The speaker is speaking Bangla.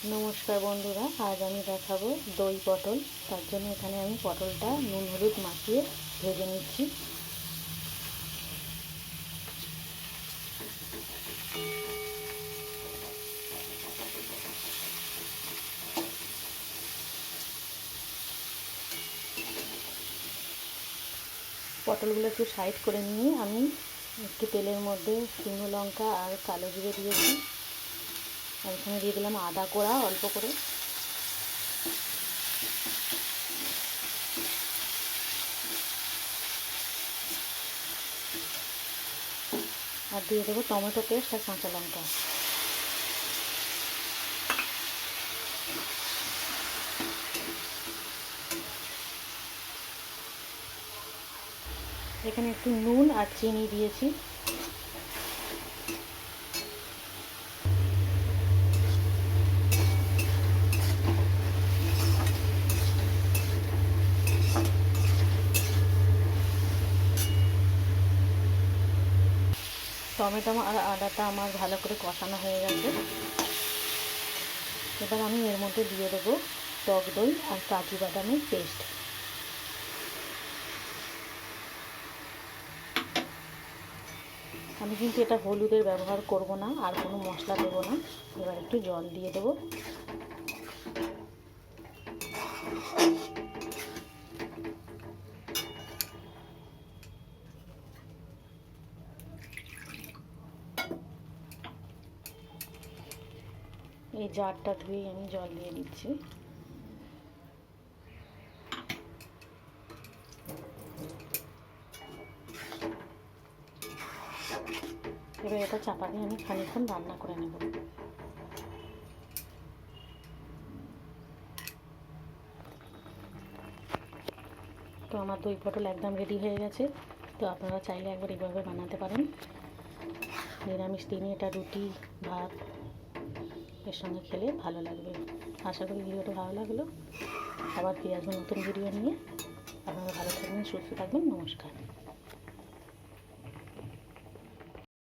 নমস্কার বন্ধুরা, আজ আমি দেখাবো দই পটল। তার জন্য এখানে আমি পটলটা নুন হলুদ মাখিয়ে ভেজে নিচ্ছি। পটলগুলো একটু সাইড করে নিয়ে আমি একটু তেলের মধ্যে শুকনো লঙ্কা আর কালো জিরে দিয়েছি, আর এখানে দিয়ে দিলাম আদা কোড়া অল্প করে, আর দিয়ে দেবো টমেটো পেস্ট আর কাঁচা লঙ্কা। এখানে একটু নুন আর চিনি দিয়েছি। টমেটো আর আদাটা আমার ভালো করে কষানো হয়ে গেছে। এবার আমি এর মধ্যে দিয়ে দেবো টক দই আর কাজু বাদামের পেস্ট। আমি কিন্তু এটা হলুদের ব্যবহার করব না, আর কোনো মশলা দেবো না। এবার একটু জল দিয়ে দেবো। এই জারটা ধুয়ে আমি জল দিয়ে দিচ্ছি। এবার এটা চাপা দিয়ে আমি খানিকক্ষণ রান্না করে নেব। তো আমার দই পটল একদম রেডি হয়ে গেছে। তো আপনারা চাইলে একবার এইভাবে বানাতে পারেন। নিরামিষ দিনে এটা রুটি ভাত এর সঙ্গে খেলে ভালো লাগবে। আশা করি ভিডিওটা ভালো লাগলো। আবার ফিরে আসবেন নতুন ভিডিও নিয়ে। আপনারা ভালো থাকবেন, সুস্থ থাকবেন। নমস্কার।